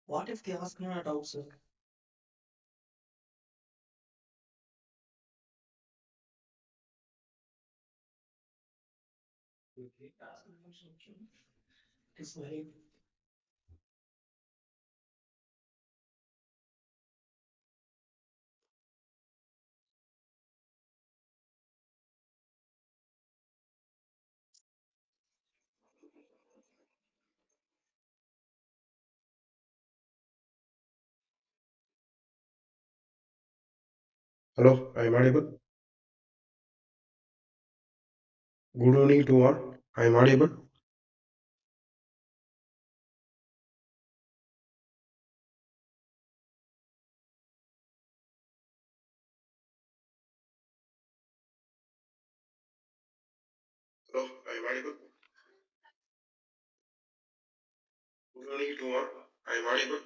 What if they ask me at outside? It's very. Hello, I am audible. Good evening to all. I am audible. Hello, I am audible. Good evening to all. I am audible.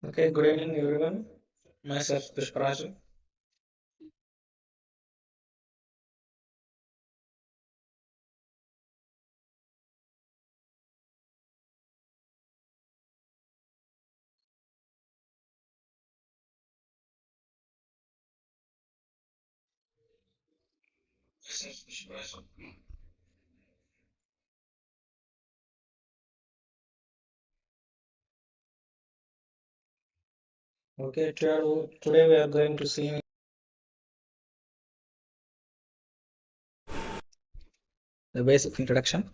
Okay, good evening, everyone. Myself, Pushparaj. Okay, today we are going to see the basic introduction.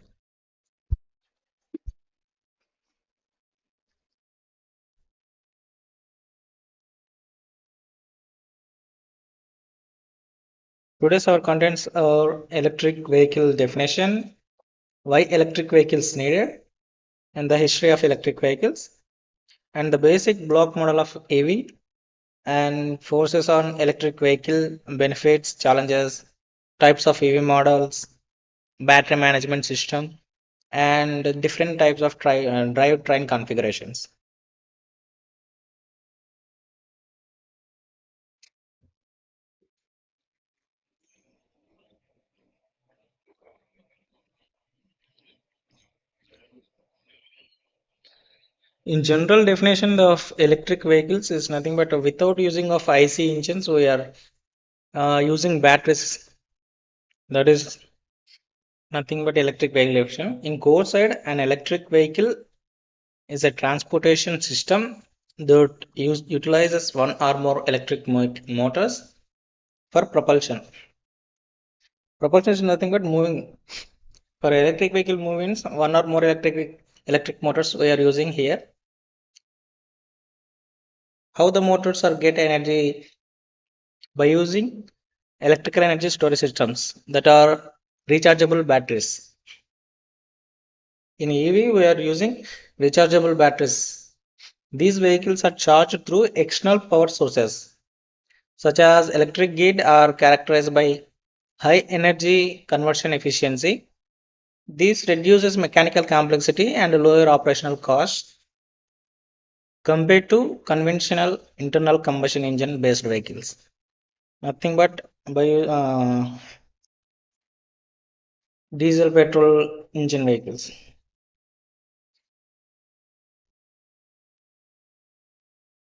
Today's our contents are electric vehicle definition, why electric vehicles needed, and the history of electric vehicles, and the basic block model of EV, and forces on electric vehicle benefits, challenges, types of EV models, battery management system, and different types of drivetrain configurations. In general definition of electric vehicles is nothing but without using of IC engines, we are using batteries. That is nothing but electric vehicle definition. In core side, an electric vehicle is a transportation system that utilizes one or more electric motors for propulsion. Propulsion is nothing but moving. For electric vehicle movements, one or more electric motors we are using here. How the motors are get energy by using electrical energy storage systems that are rechargeable batteries. In EV, we are using rechargeable batteries. These vehicles are charged through external power sources, such as electric grid, are characterized by high energy conversion efficiency. This reduces mechanical complexity and lower operational costs compared to conventional internal combustion engine based vehicles. Nothing but by diesel petrol engine vehicles.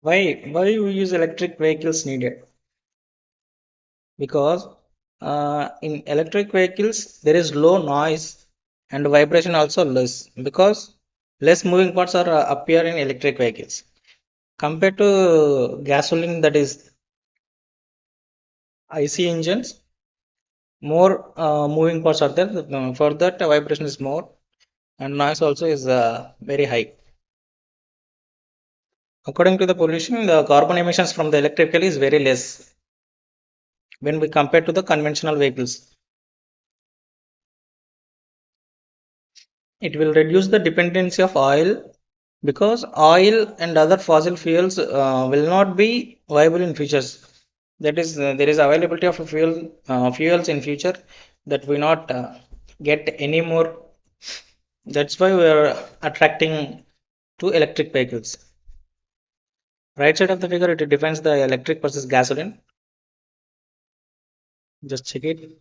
Why we use electric vehicles needed? Because in electric vehicles there is low noise and vibration also less because less moving parts are appear in electric vehicles compared to gasoline, that is IC engines. More moving parts are there. For that, vibration is more and noise also is very high. According to the pollution, the carbon emissions from the electric vehicle is very less when we compare to the conventional vehicles. It will reduce the dependency of oil because oil and other fossil fuels will not be viable in futures. That is, there is availability of fuels in future that we not get any more. That's why we are attracting to electric vehicles. Right side of the figure, it defines the electric versus gasoline. Just check it.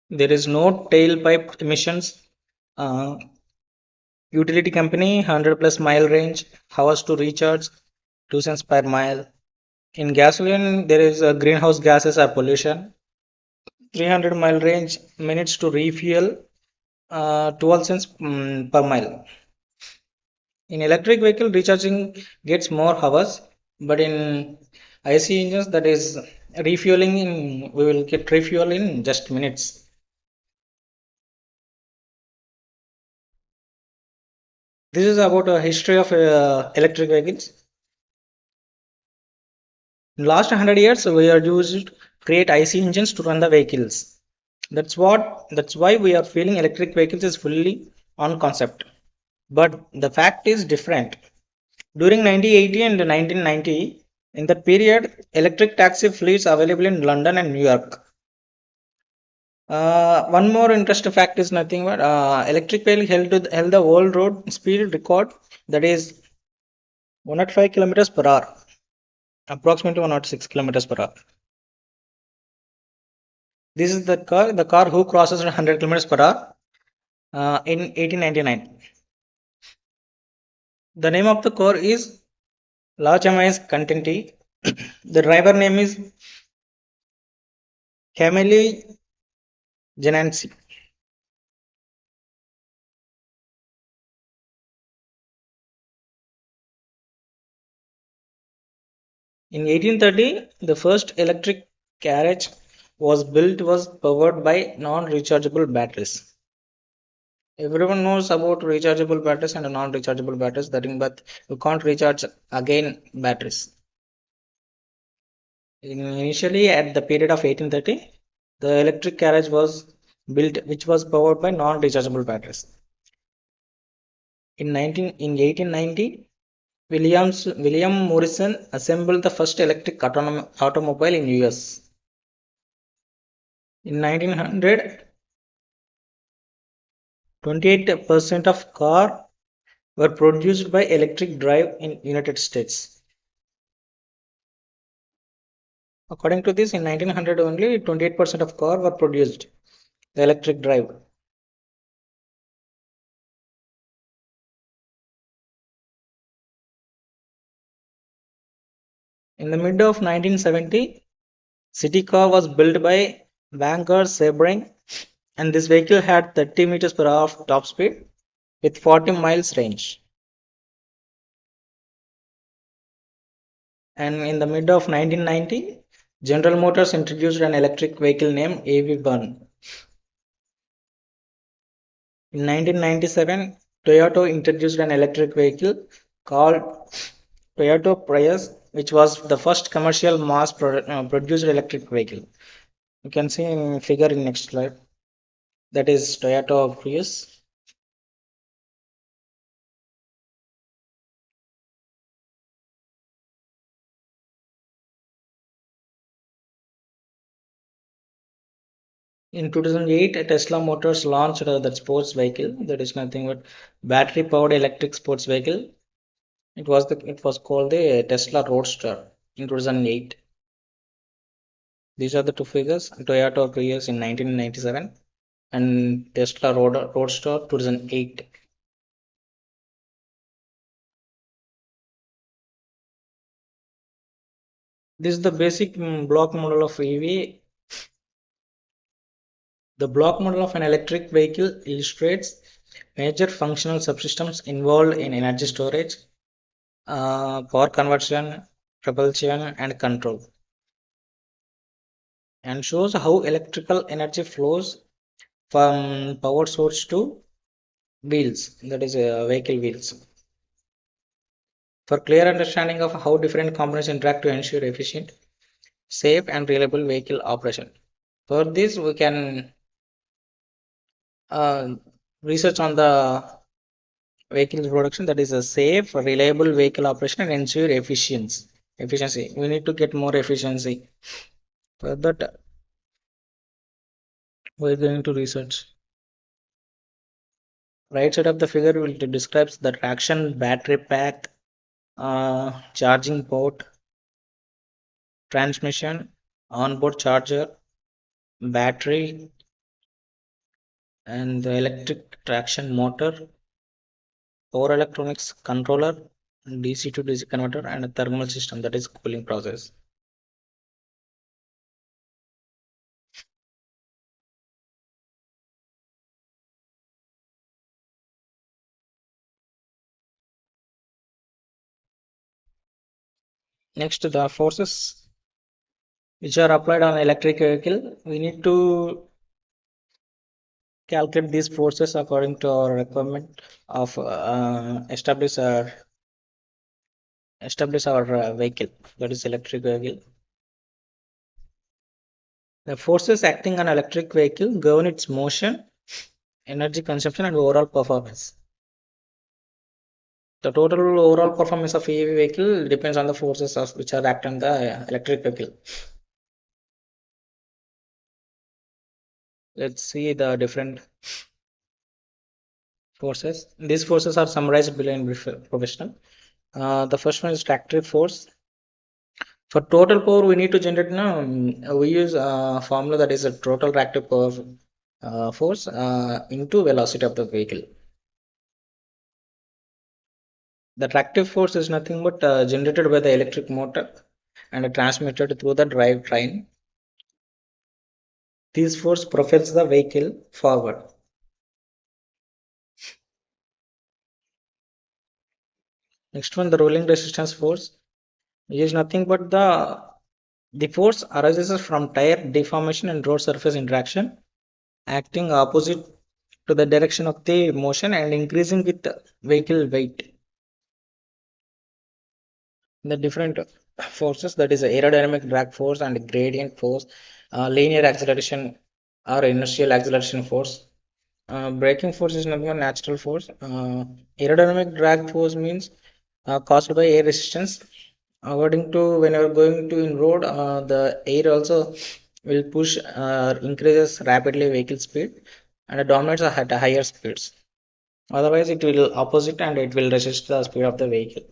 There is no tailpipe emissions. Uh, Utility company 100 plus mile range, hours to recharge, 2 cents per mile. In gasoline, there is a greenhouse gases or pollution. 300-mile range, minutes to refuel, 12 cents per mile. In electric vehicle, recharging gets more hours, but in IC engines, that is refueling in, we will get refuel in just minutes. This is about a history of electric vehicles. In last 100 years, we are used to create IC engines to run the vehicles. That's why we are feeling electric vehicles is fully on concept. But the fact is different. During 1980 and 1990, in that period, electric taxi fleets available in London and New York. One more interesting fact is nothing but electric vehicle held the world road speed record, that is 105 kilometers per hour, approximately 106 kilometers per hour. This is the car who crosses 100 kilometers per hour in 1899. The name of the car is La Chamais Contenti. The driver name is Camille Genancy. In 1830, the first electric carriage was powered by non-rechargeable batteries. Everyone knows about rechargeable batteries and non-rechargeable batteries, but you can't recharge again batteries. Initially, at the period of 1830, the electric carriage was built, which was powered by non-rechargeable batteries. In 1890, William Morrison assembled the first electric automobile in US. In 1900, 28% of cars were produced by electric drive in United States. According to this, in 1900 only 28% of cars were produced the electric drive. In the mid of 1970, city car was built by banker Sebring, and this vehicle had 30 meters per hour of top speed with 40 miles range. And in the mid of 1990, General Motors introduced an electric vehicle named AV1. In 1997, Toyota introduced an electric vehicle called Toyota Prius, which was the first commercial mass produced electric vehicle. You can see in figure in next slide. That is Toyota Prius. In 2008, Tesla Motors launched that sports vehicle. That is nothing but battery-powered electric sports vehicle. It was called the Tesla Roadster in 2008. These are the two figures. Toyota Prius in 1997 and Tesla Roadster 2008. This is the basic block model of EV. The block model of an electric vehicle illustrates major functional subsystems involved in energy storage, power conversion, propulsion, and control, and shows how electrical energy flows from power source to wheels, that is, vehicle wheels. For clear understanding of how different components interact to ensure efficient, safe, and reliable vehicle operation. For this, we can uh, research on the vehicle production, that is a safe, reliable vehicle operation and ensure efficiency. Efficiency. We need to get more efficiency. For that, we're going to research. Right side of the figure will describes the traction battery pack, charging port, transmission, onboard charger, battery, and the electric traction motor, power electronics controller, DC to DC converter, and a thermal system, that is cooling process. Next, the forces which are applied on electric vehicle. We need to calculate these forces according to our requirement of establish our vehicle, that is electric vehicle. The forces acting on electric vehicle govern its motion, energy consumption, and overall performance. The total overall performance of EV vehicle depends on the forces of which are acting on the electric vehicle. Let's see the different forces. These forces are summarized below in professional. The first one is tractive force. For total power, we need to generate now. We use a formula that is a total reactive power force into velocity of the vehicle. The tractive force is nothing but generated by the electric motor and transmitted through the drive train. This force propels the vehicle forward. Next one, the rolling resistance force is nothing but the force arises from tire deformation and road surface interaction, acting opposite to the direction of the motion and increasing with the vehicle weight. The different forces, that is aerodynamic drag force and gradient force, linear acceleration or inertial acceleration force. Braking force is nothing but natural force. Aerodynamic drag force means caused by air resistance. According to when you are going to in road, the air also will push increases rapidly vehicle speed and dominates at higher speeds. Otherwise, it will opposite and it will resist the speed of the vehicle.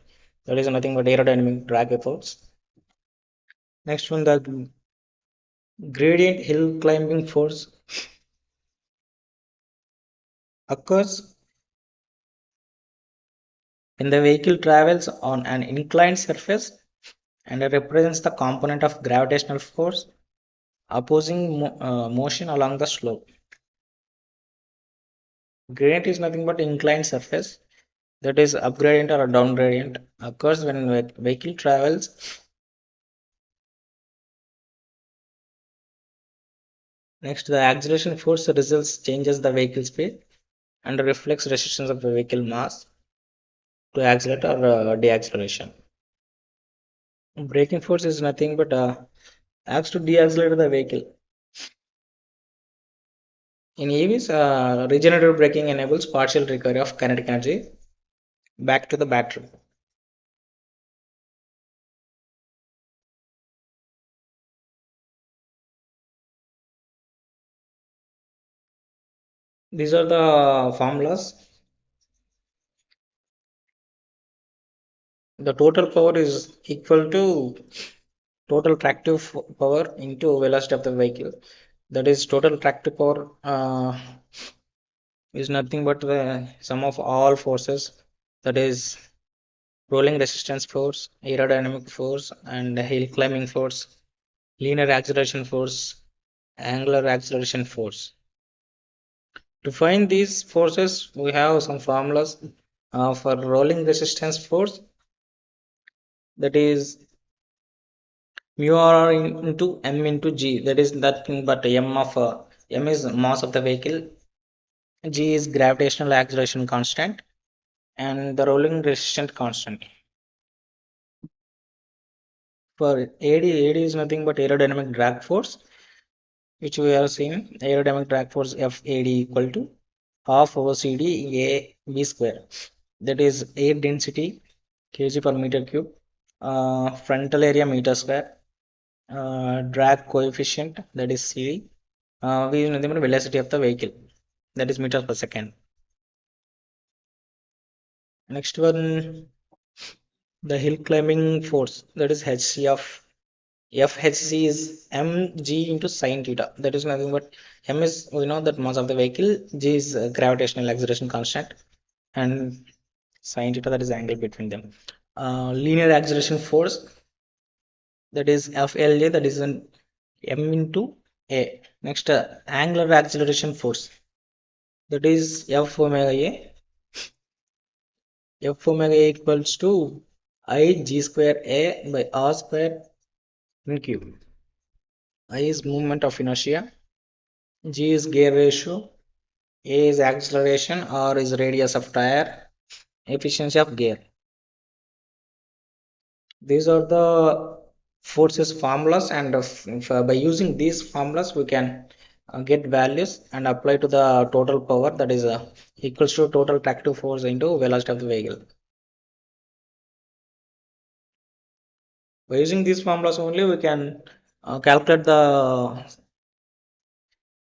That is nothing but aerodynamic drag efforts. Next one, the gradient hill climbing force occurs when the vehicle travels on an inclined surface and it represents the component of gravitational force opposing motion along the slope. Gradient is nothing but inclined surface, that is up gradient or down gradient occurs when vehicle travels. Next, the acceleration force results changes the vehicle speed and reflects resistance of the vehicle mass to accelerate or deacceleration. Braking force is nothing but acts to deaccelerate the vehicle. In EVs, regenerative braking enables partial recovery of kinetic energy back to the battery. These are the formulas. The total power is equal to total tractive power into velocity of the vehicle. that is total tractive power is nothing but the sum of all forces, that is rolling resistance force, aerodynamic force, and hill climbing force, linear acceleration force, angular acceleration force. To find these forces, we have some formulas for rolling resistance force, that is mu r into m into g, that is nothing but m is mass of the vehicle, g is gravitational acceleration constant, and the rolling resistance constant. For AD is nothing but aerodynamic drag force, which we are seeing aerodynamic drag force FAD equal to half over CD A B square. That is air density kg per meter cube, frontal area meter square, drag coefficient, that is CD, we use nothing but velocity of the vehicle, that is meters per second. Next one, the hill climbing force, that is HC of FHC is mg into sine theta. That is nothing but m is, we know that mass of the vehicle, g is gravitational acceleration constant, and sine theta, that is angle between them. Linear acceleration force, that is FLA, that is an m into a. Next, angular acceleration force, that is F omega a. F omega a equals to I g square a by r square in cube. I is movement of inertia, g is gear ratio, a is acceleration, r is radius of tire, efficiency of gear. These are the forces formulas, and by using these formulas we can get values and apply to the total power, that is equals to total tractive force into velocity of the vehicle. By using these formulas only we can calculate the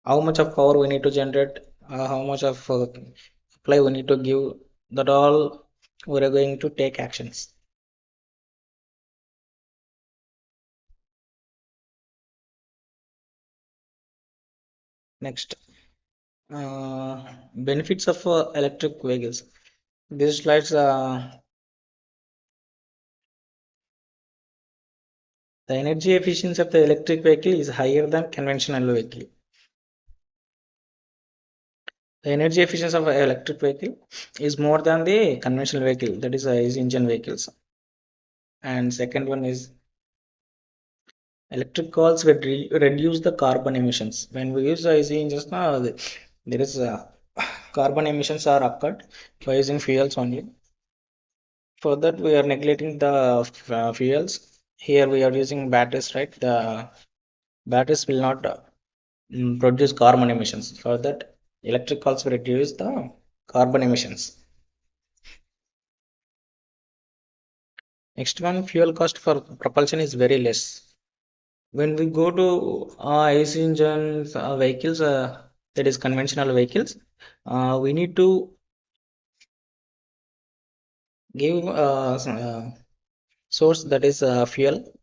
how much of power we need to generate, how much of supply we need to give, that all we are going to take actions. Next, benefits of electric vehicles. These slides, the energy efficiency of the electric vehicle is higher than conventional vehicle. The energy efficiency of an electric vehicle is more than the conventional vehicle, that is IC engine vehicles. And second one is electric cars reduce the carbon emissions. When we use IC engines now, there is carbon emissions are occurred by using fuels only. For that we are neglecting the fuels. Here we are using batteries, right? The batteries will not produce carbon emissions. For that, electric cars will reduce the carbon emissions. Next one, fuel cost for propulsion is very less. When we go to IC engines vehicles, that is conventional vehicles, we need to give source, that is fuel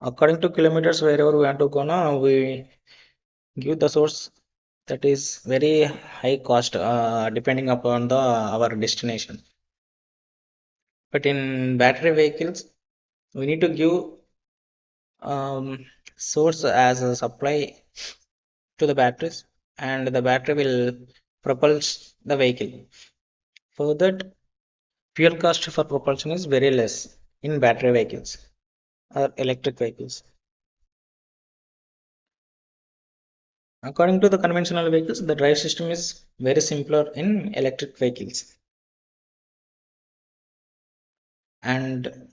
according to kilometers wherever we want to go. Now we give the source, that is very high cost depending upon the our destination. But in battery vehicles, we need to give source as a supply to the batteries, and the battery will propulse the vehicle. For that, fuel cost for propulsion is very less in battery vehicles or electric vehicles. According to the conventional vehicles, the drive system is very simpler in electric vehicles, and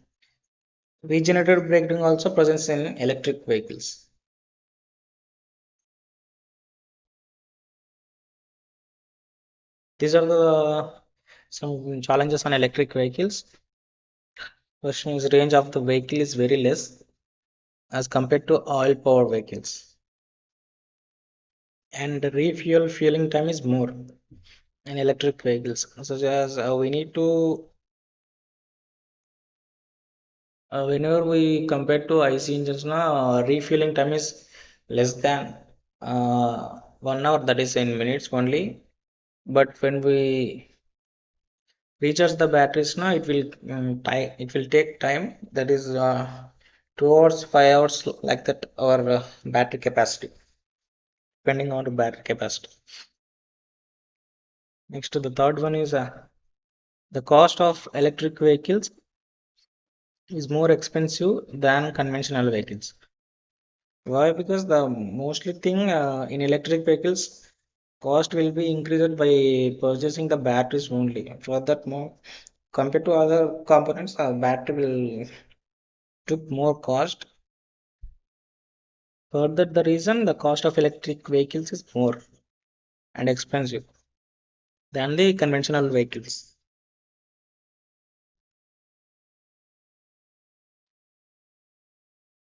regenerative braking also presents in electric vehicles. These are the some challenges on electric vehicles. First is range of the vehicle is very less as compared to oil power vehicles, and the fueling time is more in electric vehicles, such as we need to whenever we compare to IC engines now, refueling time is less than 1 hour, that is in minutes only. But when we recharge the batteries now, it will take time, that is 2 hours, 5 hours, like that, our battery capacity, depending on the battery capacity. Next, the third one is the cost of electric vehicles is more expensive than conventional vehicles. Why? Because the mostly thing in electric vehicles, cost will be increased by purchasing the batteries only. For that, more compared to other components, battery will took more cost. For that, the reason the cost of electric vehicles is more and expensive than the conventional vehicles.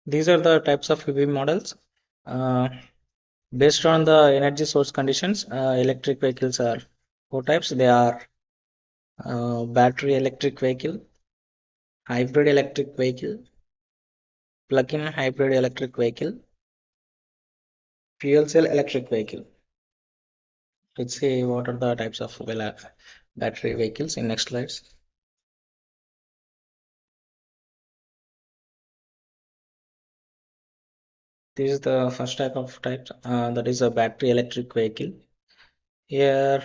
These are the types of EV models. Uh, Based on the energy source conditions, electric vehicles are four types. They are battery electric vehicle, hybrid electric vehicle, plug-in hybrid electric vehicle, fuel cell electric vehicle. Let's see what are the types of battery vehicles in next slides. This is the first type, that is a battery electric vehicle. Here,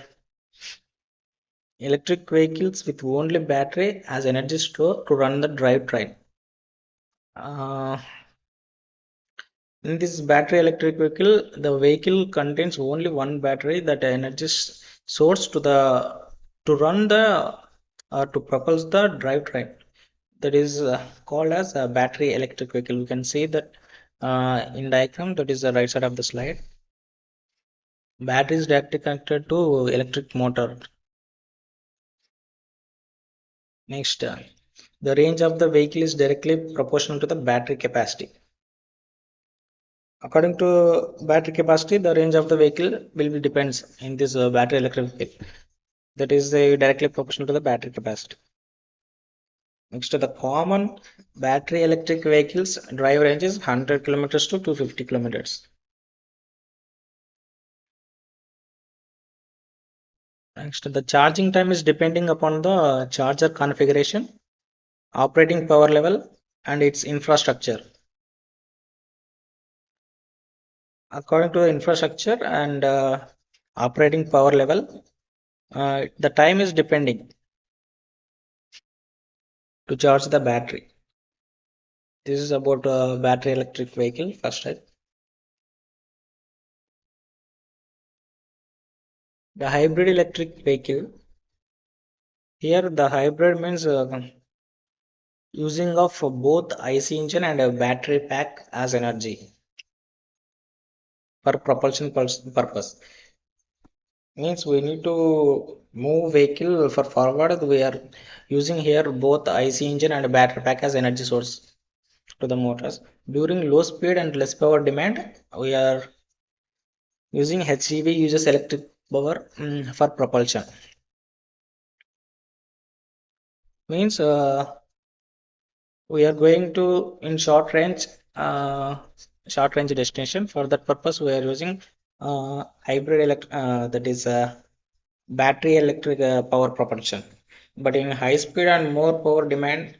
electric vehicles with only battery as energy store to run the drivetrain. Uh, In this battery electric vehicle, the vehicle contains only one battery that energy source to run the to propulse the drivetrain. That is called as a battery electric vehicle. You can see that in diagram, that is the right side of the slide. Battery is directly connected to electric motor. Next, the range of the vehicle is directly proportional to the battery capacity. According to battery capacity, the range of the vehicle will be depends in this battery electric vehicle. That is directly proportional to the battery capacity. Next, to the common battery electric vehicles drive range is 100 kilometers to 250 kilometers. Next, the charging time is depending upon the charger configuration, operating power level, and its infrastructure. According to the infrastructure and operating power level, the time is depending to charge the battery. This is about battery electric vehicle first type. The hybrid electric vehicle. Here the hybrid means using of both IC engine and a battery pack as energy for propulsion purpose. Means we need to move vehicle for forward. We are using here both IC engine and battery pack as energy source to the motors. During low speed and less power demand, we are using HEV uses electric power for propulsion. Means we are going to in uh, short range destination. For that purpose, we are using hybrid that is battery electric power propulsion. But in high speed and more power demand,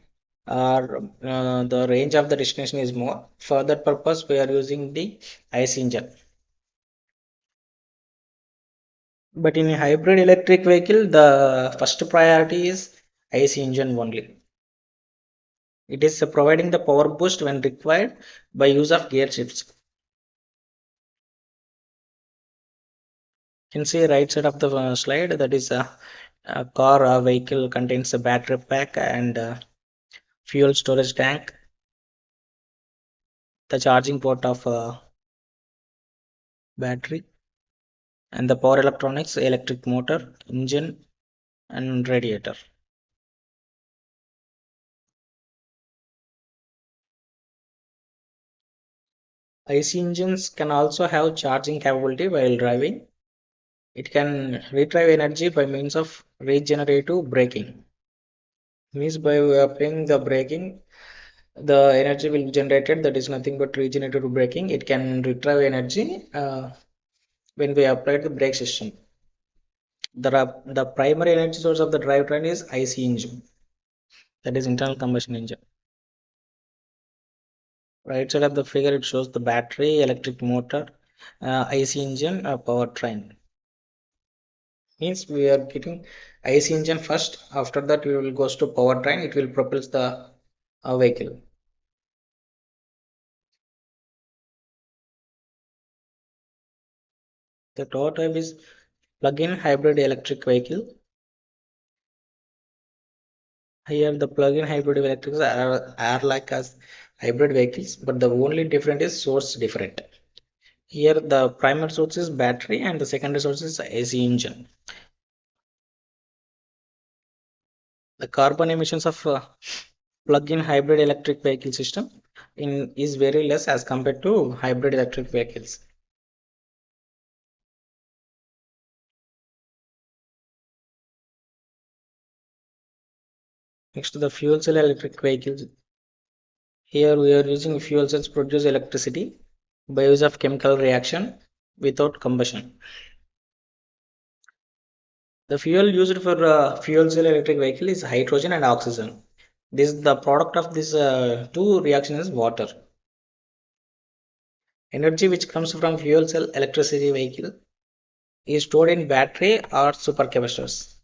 the range of the destination is more. For that purpose, we are using the IC engine. But in a hybrid electric vehicle, the first priority is IC engine only. It is providing the power boost when required by use of gear shifts. You can see right side of the slide, that is a car vehicle contains a battery pack and fuel storage tank, the charging port of battery, and the power electronics, electric motor, engine, and radiator. IC engines can also have charging capability while driving. It can retrieve energy by means of regenerative braking. Means by applying the braking, The energy will be generated, that is nothing but regenerative braking. It can retrieve energy when we apply the brake system. The primary energy source of the drivetrain is IC engine, that is internal combustion engine. Right side of the figure it shows the battery, electric motor, IC engine, powertrain. Means we are getting IC engine first. After that, we will goes to powertrain. It will propel the vehicle. The third type is plug-in hybrid electric vehicle. Here, the plug-in hybrid electrics are like as hybrid vehicles, but the only different is source different. Here, the primary source is battery, and the secondary source is AC engine. The carbon emissions of plug-in hybrid electric vehicle system is very less as compared to hybrid electric vehicles. Next to the fuel cell electric vehicles, here we are using fuel cells to produce electricity by use of chemical reaction without combustion. The fuel used for fuel cell electric vehicle is hydrogen and oxygen. This the product of this two reactions is water. Energy which comes from fuel cell electricity vehicle is stored in battery or supercapacitors.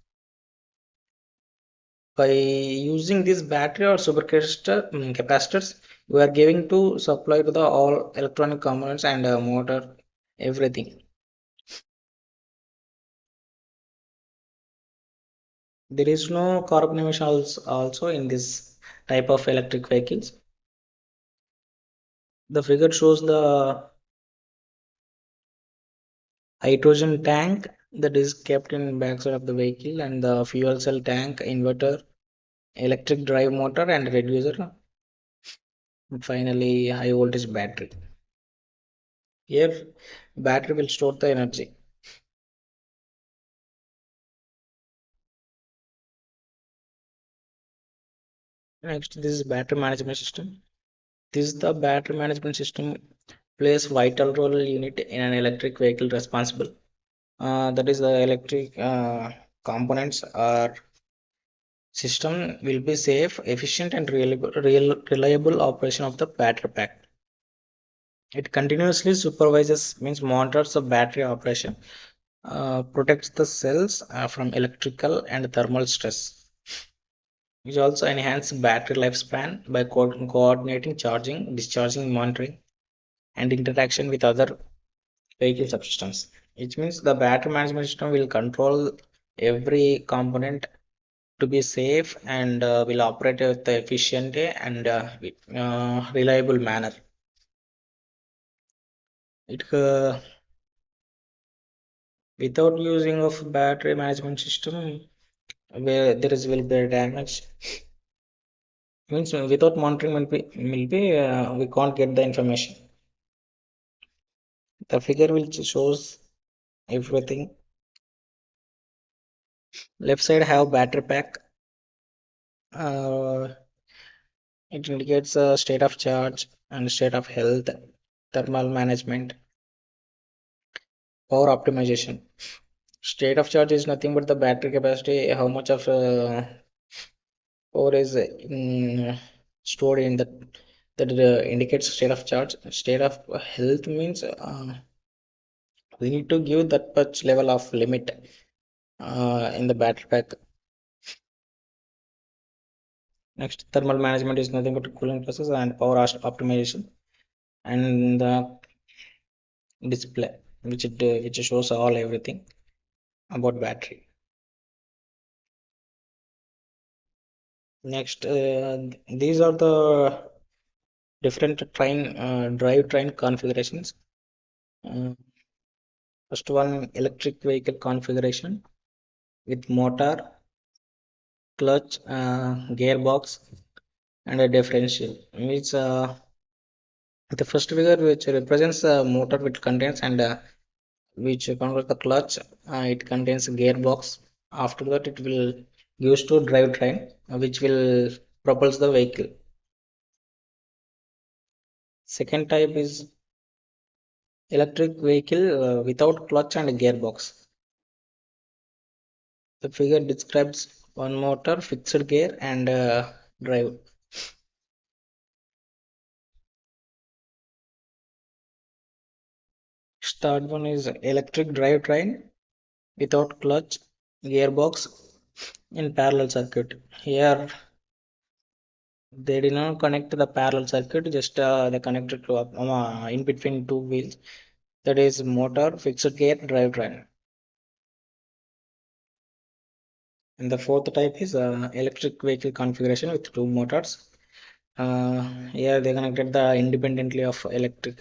By using this battery or capacitors, we are giving to supply to the all electronic components and motor everything. There is no carbon emissions also in this type of electric vehicles. The figure shows the hydrogen tank that is kept in backside of the vehicle and the fuel cell tank, inverter, electric drive motor and reducer, and finally high voltage battery. Here battery will store the energy. Next, this is battery management system. This is the battery management system plays vital role unit in an electric vehicle responsible. That is the electric components are system will be safe, efficient and reliable operation of the battery pack. It continuously supervises means monitors the battery operation, protects the cells from electrical and thermal stress. It also enhances battery lifespan by coordinating charging, discharging, monitoring, and interaction with other vehicle subsystems. It means the battery management system will control every component to be safe and will operate with the efficient and reliable manner. It without using of battery management system, where there is will be damage. Means without monitoring we can't get the information. The figure will shows everything. Left side have battery pack. Uh, it indicates a state of charge and state of health, thermal management, power optimization. State of charge is nothing but the battery capacity, how much of power is stored in that indicates state of charge. State of health means we need to give that much level of limit in the battery pack. Next, thermal management is nothing but cooling process and power optimization, and the display which shows all everything about battery. Next, these are the different drive train configurations. Uh, First one, electric vehicle configuration with motor, clutch, gearbox, and a differential. Which the first figure which represents a motor which contains and which controls the clutch. It contains a gearbox. After that, it will use to drive train, which will propels the vehicle. Second type is electric vehicle without clutch and gearbox. The figure describes one motor, fixed gear, and drive. Third one is electric drivetrain without clutch, gearbox in parallel circuit. Here they did not connect the parallel circuit, just they connected to in between two wheels. That is motor, fixed gear, drivetrain. And the fourth type is electric vehicle configuration with two motors. Here they connected the independently of electric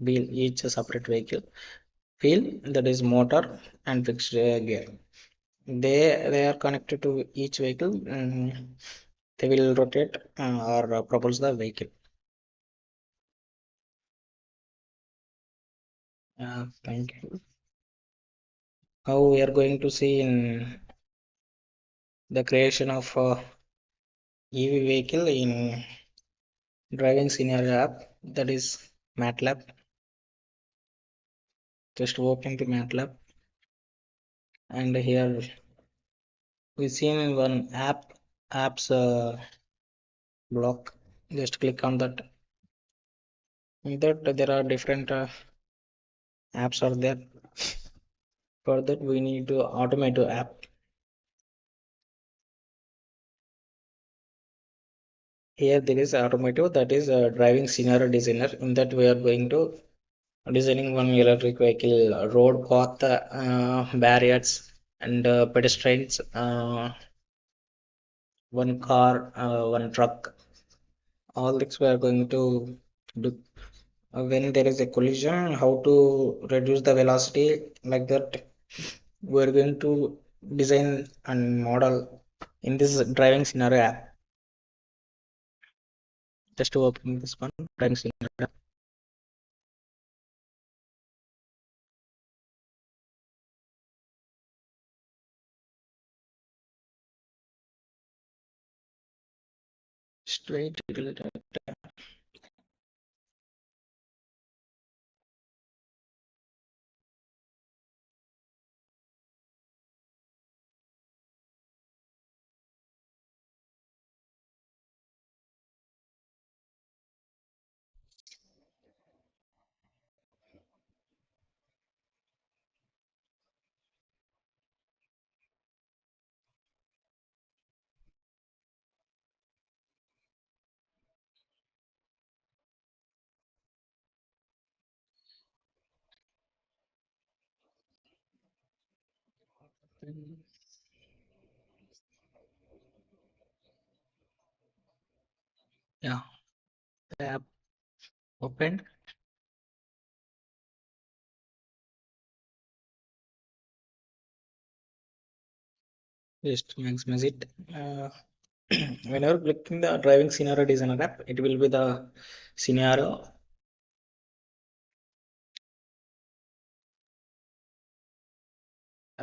wheel, each separate vehicle wheel, that is motor and fixed gear. They are connected to each vehicle. They will rotate or propulse the vehicle. Thank you. How we are going to see in the creation of EV vehicle in driving scenario app, that is MATLAB. Just open the MATLAB, and here we see in one apps block. Just click on that. In that there are different apps are there. For that we need to automate the app. Here there is automotive, that is driving scenario designer. In that we are going to designing one electric vehicle road path, barriers and pedestrians, one car, one truck. All this we are going to do. When there is a collision, how to reduce the velocity, like that. We are going to design and model in this driving scenario app. Just to open this one driving scenario app. Straight. Yeah, the app opened. Just maximize it. Whenever clicking the driving scenario designer app, it will be the scenario.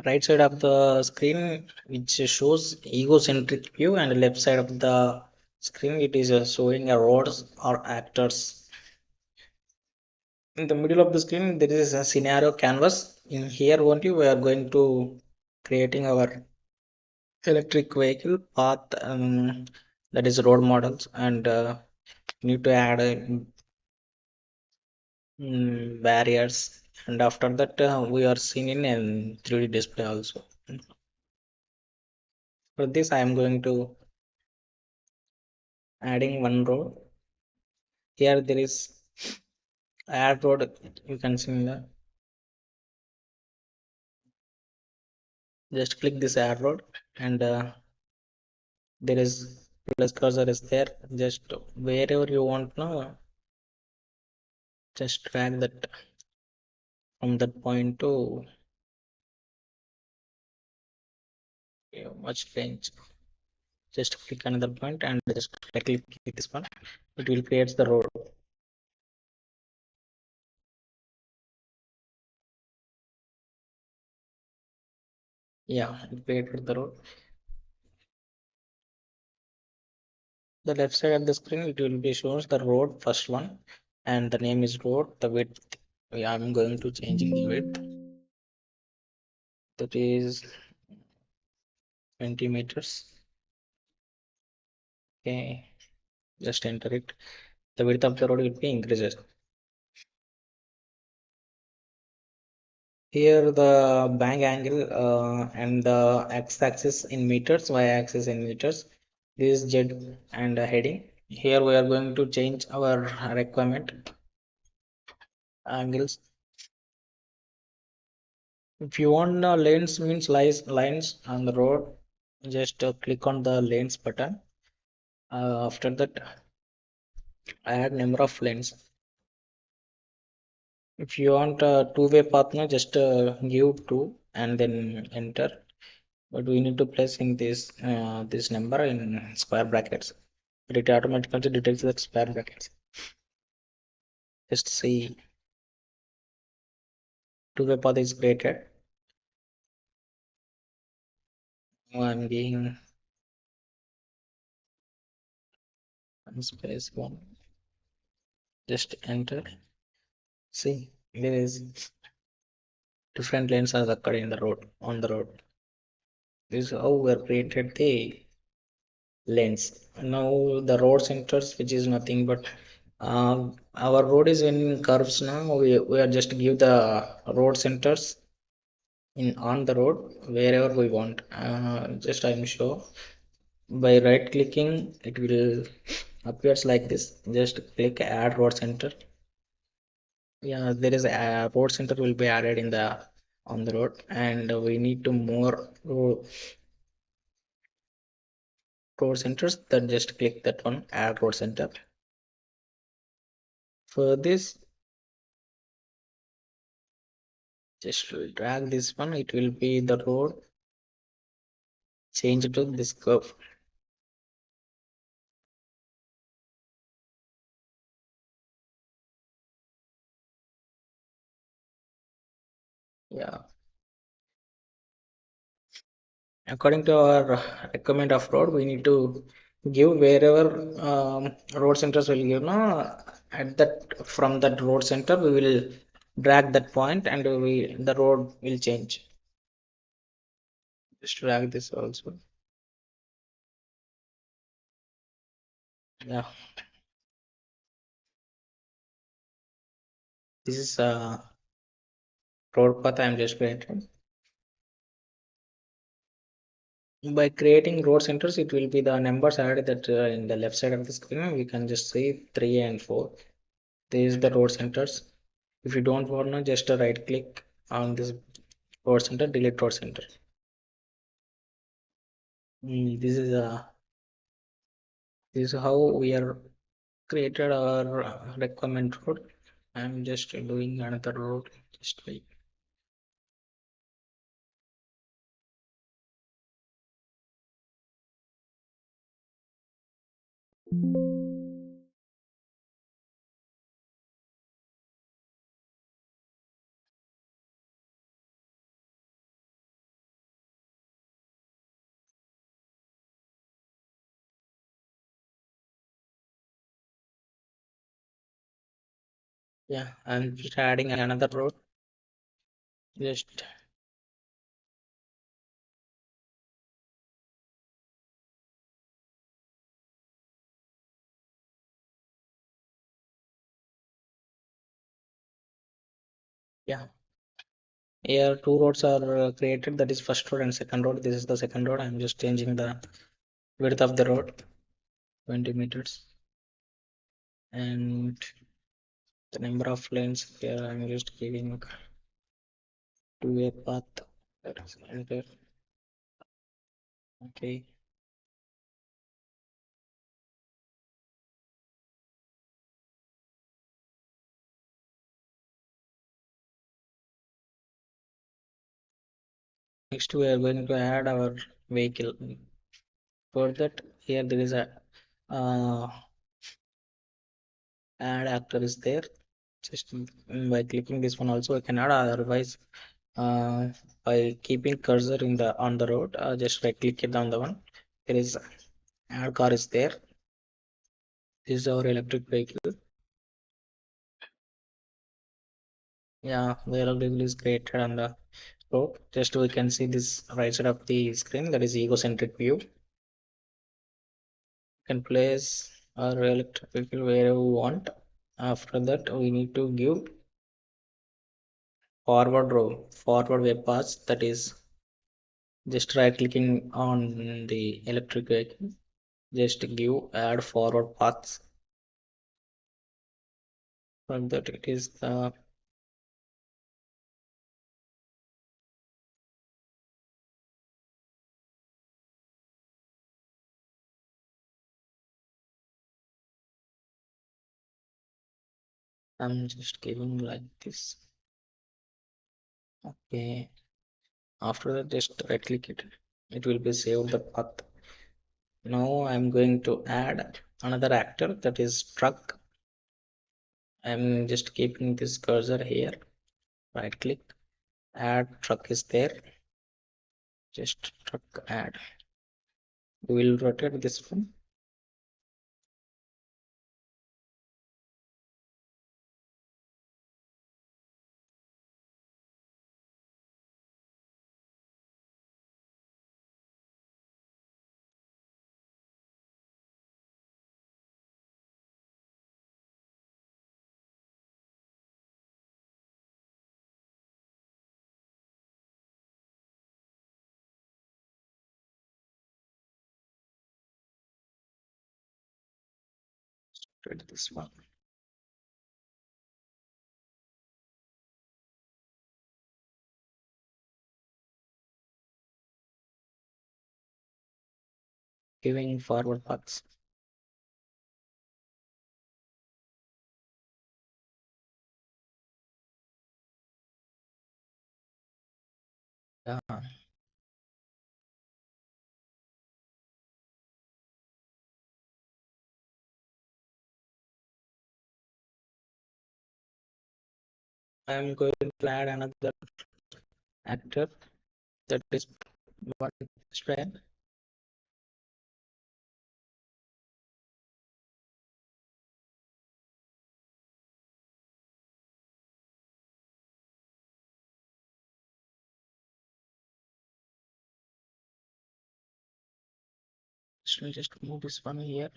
Right side of the screen, which shows egocentric view, and left side of the screen, it is showing a roads or actors. In the middle of the screen, there is a scenario canvas. In here only, we are going to creating our electric vehicle path, that is road models, and need to add barriers, and after that we are seeing in a 3D display also. For this I am going to adding one road. Here there is add road, you can see in the, just click this add road, and there is plus cursor is there, just wherever you want now, just drag that from that point to much range. Just click another point and just click this one, it will create the road. Yeah, it created the road. The left side of the screen, it will be shows the road first one, and the name is road. The width, I'm going to changing the width. That is 20 meters. Okay, just enter it. The width of the road will be increases. Here the bank angle and the x-axis in meters, y-axis in meters. This is Z and heading. Here we are going to change our requirement angles. If you want lanes means lines on the road, just click on the lanes button. After that, add number of lanes. If you want a two-way path, no, just give two and then enter. But we need to place in this number in square brackets. But it automatically detects the square brackets. Just see two-way path is created. Now I'm giving space one. Just enter. See, there is different lanes are occurred in the road on the road. This is how we are created the lanes. Now the road centers, which is nothing but our road is in curves now. We are just give the road centers in on the road wherever we want. Just I'm sure by right clicking it will appears like this. Just click add road center. Yeah, there is a road center will be added in the on the road, and we need to more road centers. Then just click that one add road center. For this, just drag this one. It will be the road. Change to this curve. Yeah, according to our requirement of road, we need to give wherever road centers will give. No, at that from that road center we will drag that point, and we the road will change. Just drag this also. Yeah, this is road path I'm just creating. By creating road centers, it will be the numbers added that in the left side of the screen. We can just see 3 and 4. This is the road centers. If you don't want to, just right click on this road center, delete road center. This is how we are created our requirement road. I'm just doing another road. Just wait. Yeah, I'm just adding another road. Just yeah. Here two roads are created. That is first road and second road. This is the second road. I'm just changing the width of the road 20 meters, and the number of lanes here I'm just giving two-way path. That is enter. Okay. Next we are going to add our vehicle. For that, here there is a uh, add actor is there. Just by clicking this one also I can add. Otherwise, uh, by keeping cursor in the on the road, just right click it on the one. There is add car is there. This is our electric vehicle. Yeah, the yellow label is created on the road. Just we can see this right side of the screen, that is egocentric view. You can place our electric vehicle wherever we want. After that, we need to give forward row, forward web paths, that is just right clicking on the electric vehicle. Just give add forward paths. From that, it is the I'm just giving like this. Okay. After that, just right click it. It will be saved the path. Now I'm going to add another actor, that is truck. I'm just keeping this cursor here. Right click, add truck is there. Just truck add. We will rotate this one. Rotate this one. Giving forward paths. Yeah, I'm going to add another actor, that is one strand. So just move this one here.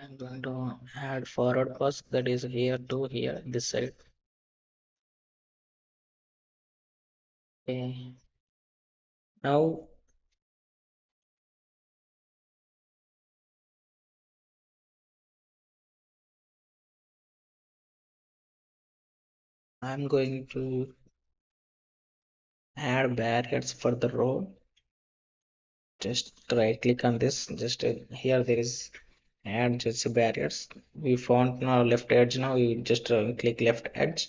I'm going to add forward pass, that is here to here, this side. Okay. Now I'm going to add barriers for the road. Just right click on this. Just here there is add just barriers. We found now left edge. Now we just click left edge.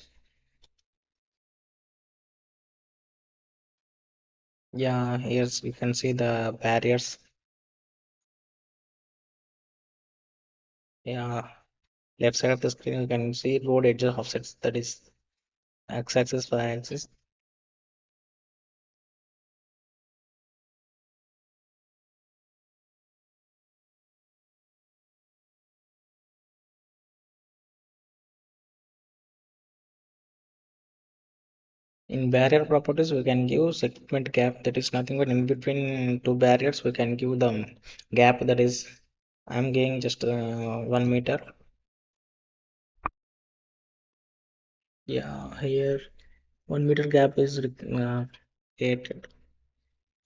Yeah, here's you can see the barriers. Yeah, left side of the screen you can see road edge offsets. That is x-axis, y-axis. In barrier properties, we can give segment gap, that is nothing but in between two barriers. We can give the gap, that is I'm giving just 1 meter. Yeah, here 1 meter gap is created.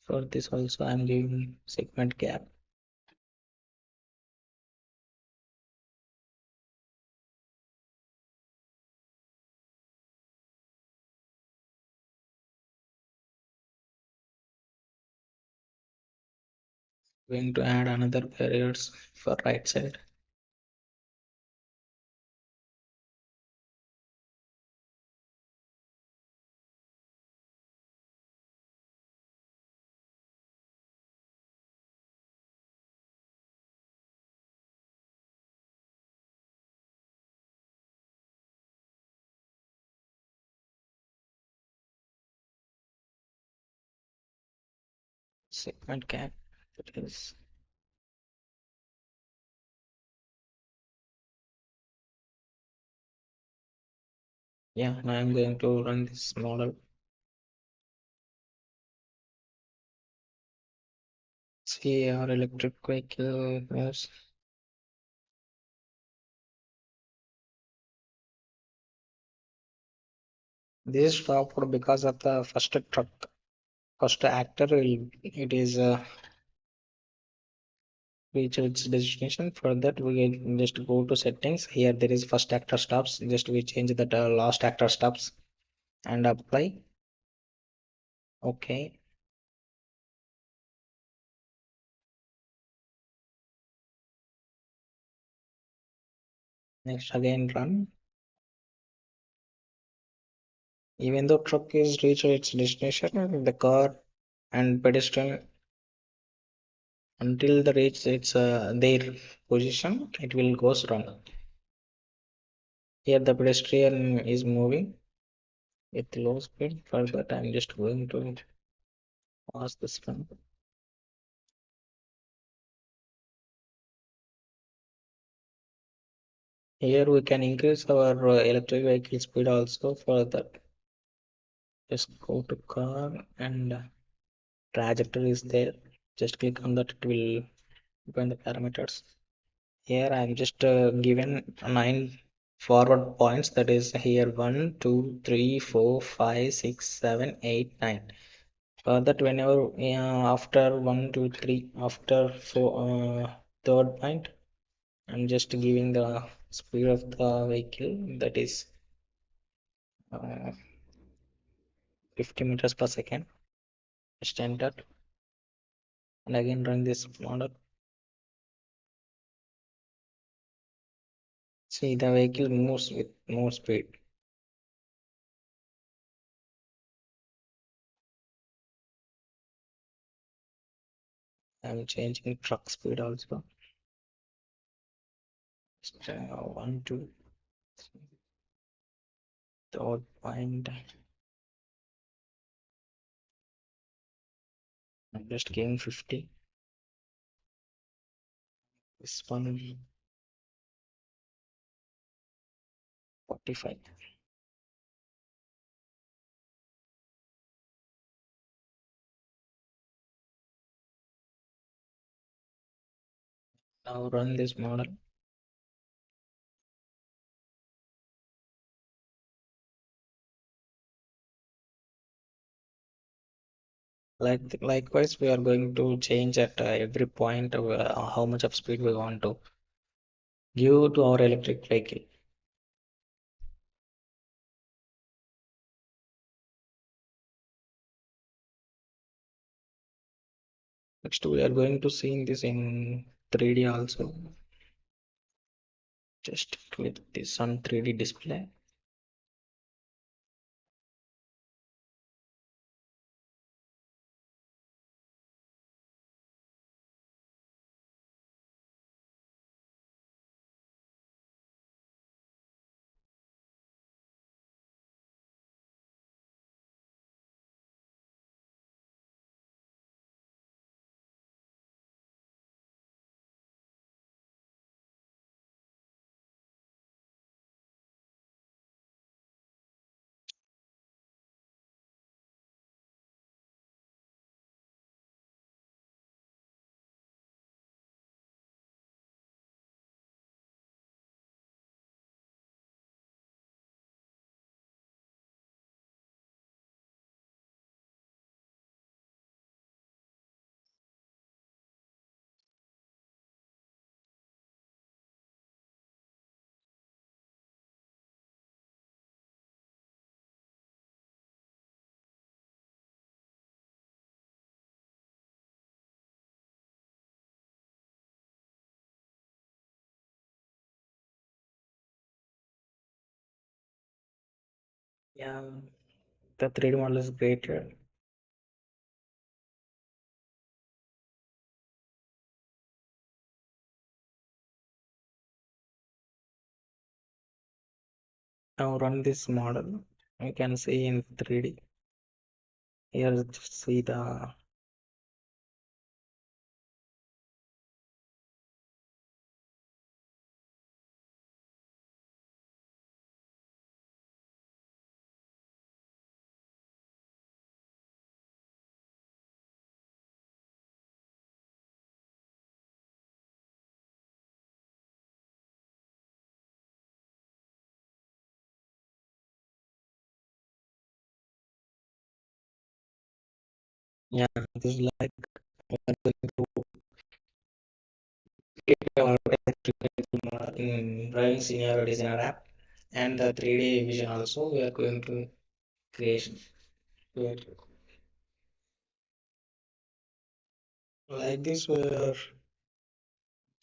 For this also I'm giving segment gap. Going to add another barriers for right side. Segment gap, that is. Yeah, now I'm going to run this model. See our electric vehicle. Yes. This is stopped because of the first truck. First actor will it is reach its destination. For that we can just go to settings. Here there is first actor stops. Just we change that last actor stops and apply. Okay. Next again run. Even though truck is reached its destination, the car and pedestrian until the reach its their position, it will goes wrong. Here the pedestrian is moving with low speed. For that, I'm just going to pause this one. Here we can increase our electric vehicle speed also. For that, just go to car and trajectory is there. Just click on that, it will open the parameters. Here I'm just given 9 forward points. That is here 1, 2, 3, 4, 5, 6, 7, 8, 9. For that, whenever after 1, 2, 3, after third point, I'm just giving the speed of the vehicle, that is uh, 50 meters per second. Just enter and again run this model. See, the vehicle moves with more speed. I'm changing truck speed also. Just, 1, 2, 3, third point. I'm just giving 50. This one 45. Now run this model. Likewise, we are going to change at every point of, how much of speed we want to give to our electric vehicle. Next, we are going to see this in 3D also. Just click this on 3D display. Yeah, the 3D model is great here. Now run this model. You can see in 3D. Here, just see the Yeah, this is like we're going to create our electrical in driving scenario designer app and the 3D vision also we are going to create. Create. Like this, we are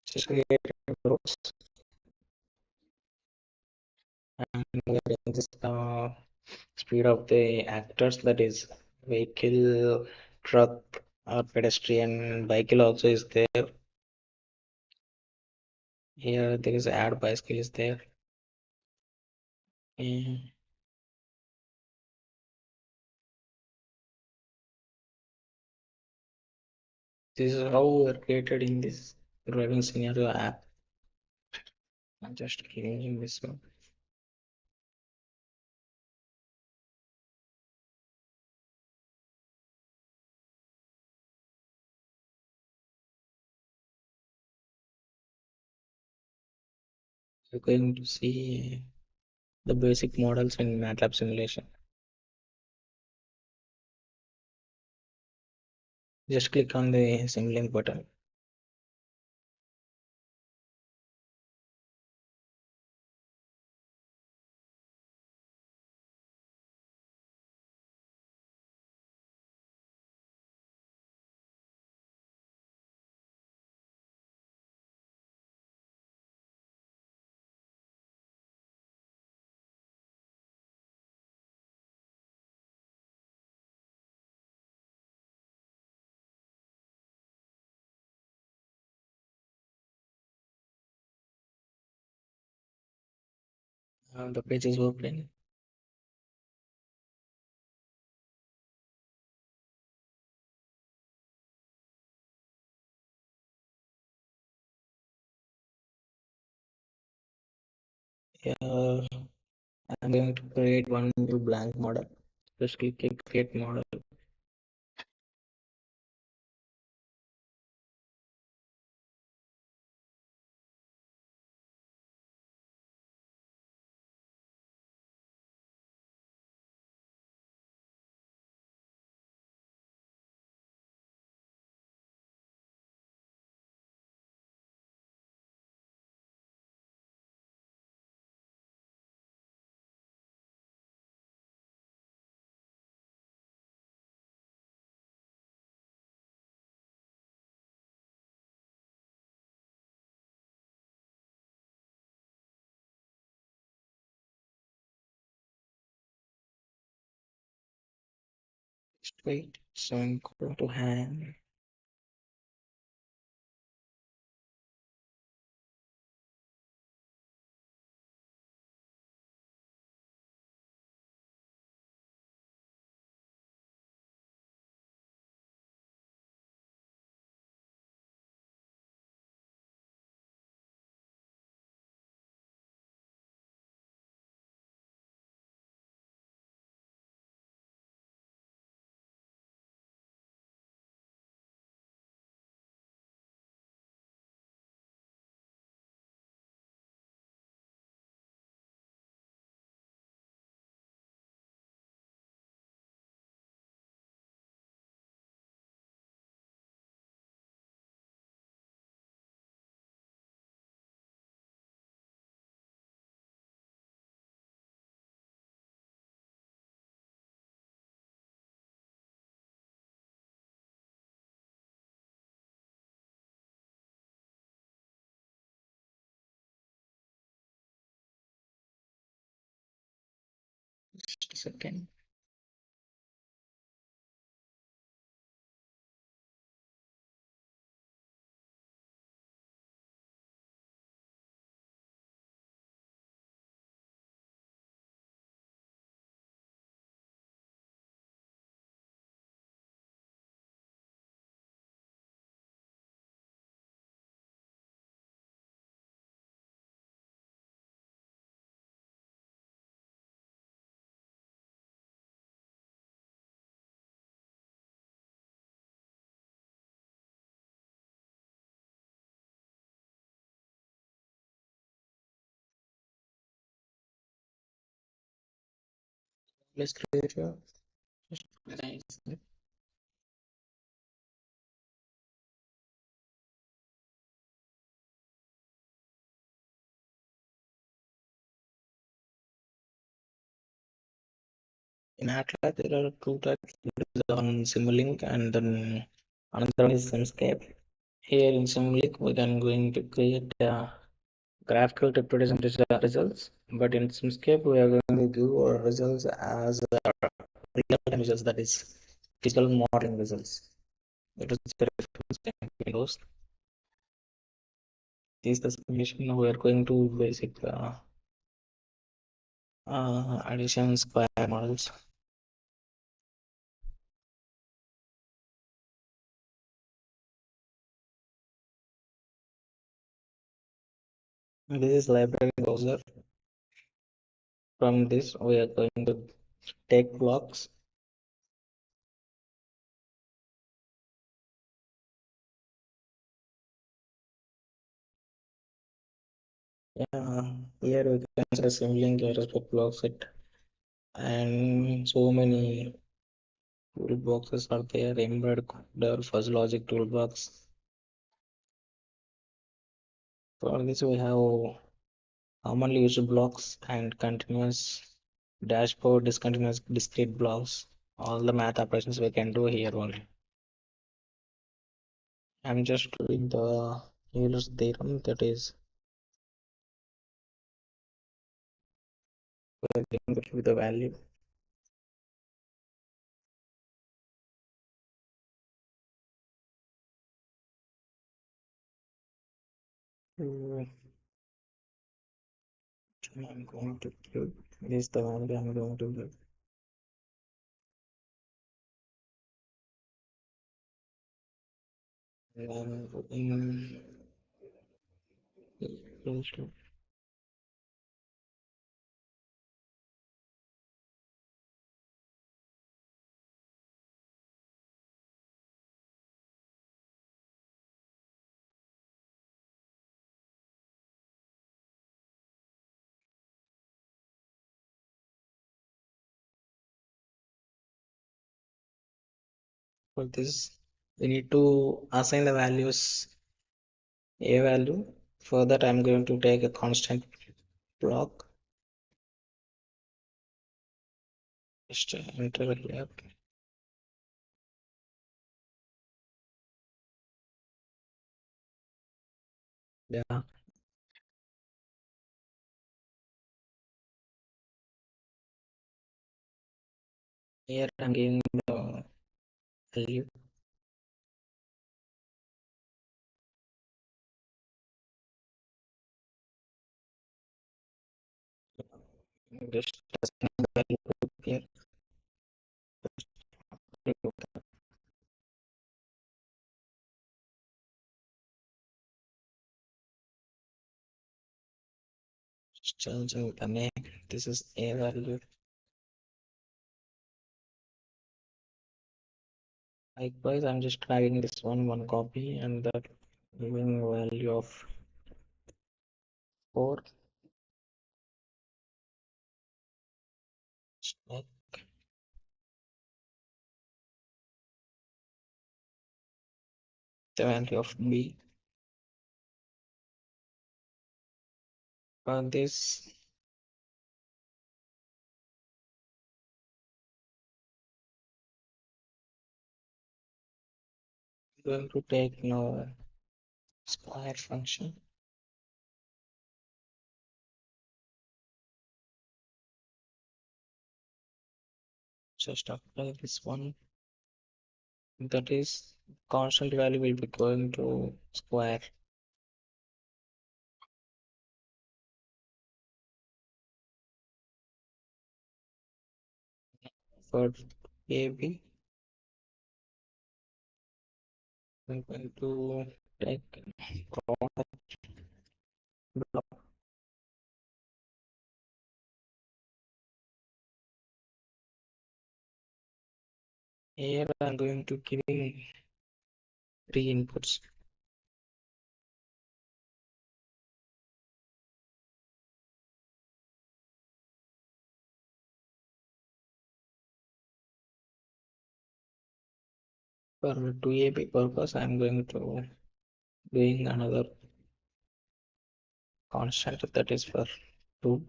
just creating roads and we are in this speed of the actors, that is vehicle, truck, or pedestrian. Vehicle also is there. Here there is add bicycle is there. And this is how we are created in this driving scenario app. I'm just changing this one. You're going to see the basic models in MATLAB simulation. Just click on the simulink button. The page is open. Uh, I'm going to create one new blank model. Just click create model. Just wait. So I'm going to hang. Just a second. Let's create your just nice. MATLAB, there are two types. There is one Simulink and then another one is Simscape. Here in Simulink, we can going to create graphical representation results, but in Simscape, we are going to give our results as real-time results, that is physical modeling results. That is the difference between those. This is the simulation. We are going to basic addition square models. This is library browser. From this, we are going to take blocks. Here we can see assembling the respect block set, and so many toolboxes are there. Embed coder, fuzz logic toolbox. For this, we have commonly used blocks and continuous dashboard, discontinuous discrete blocks. All the math operations we can do here only. I'm just doing the Euler's theorem, that is we're going to give the value. Mm, I'm going to give this the value I'm going to give. And in for this, we need to assign the values a value. For that, I'm going to take a constant block. Just enter here. Yeah, here I'm giving the value. Just assign the value here. Changing the name. This is a value. Likewise, I'm just dragging this one copy and that giving value of 4. Like the value of B. For this, I'm going to take now square function. Just apply this one. That is constant value will be going to square. For AB, I'm going to take product block. Here I'm going to give 3 inputs. For 2AB purpose, I'm going to doing another constant, that is for 2.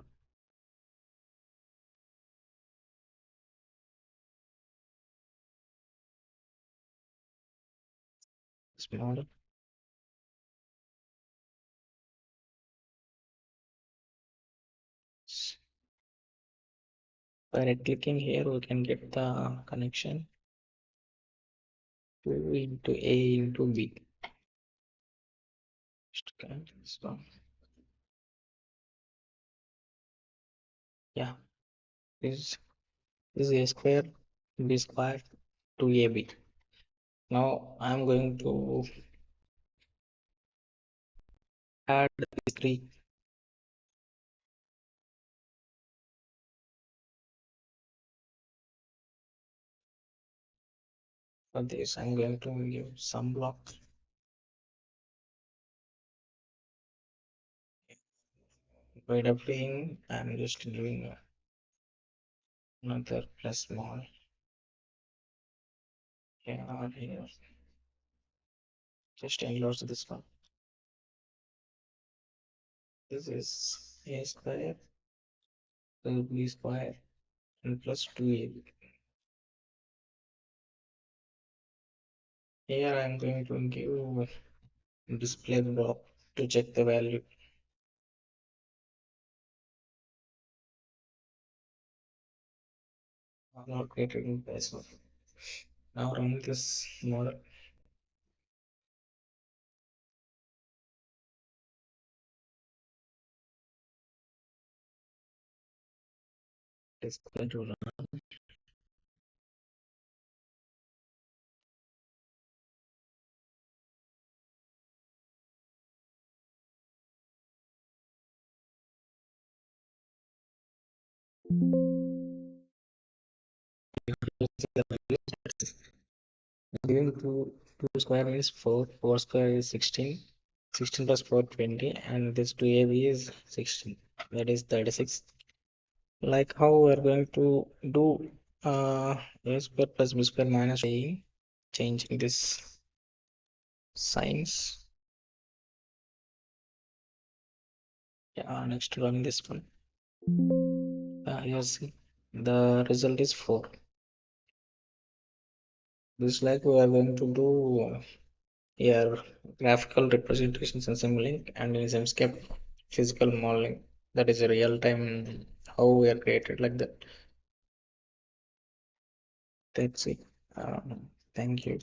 this model. By right clicking here, we can get the connection 2 into A into B. Okay, so yeah, this is A square B square to AB. Now I'm going to add these three. For this, I'm going to give some block. By doubling, I'm just doing another plus small here. Just endorse this one. This is A square plus B square and plus 2AB. Here I'm going to give display block to check the value. Not created in Python. Now run this model. It's going to run. Giving two square means 4. 4 square is 16. 16 plus 4 20, and this 2AB is 16. That is 36. Like how we're going to do A square plus B square minus A, changing this signs. Yeah, next run this one. You see, the result is 4. This like we are going to do here graphical representations in Simulink and in Simscape physical modeling. That is a real time how we are created like that. That's it. Thank you.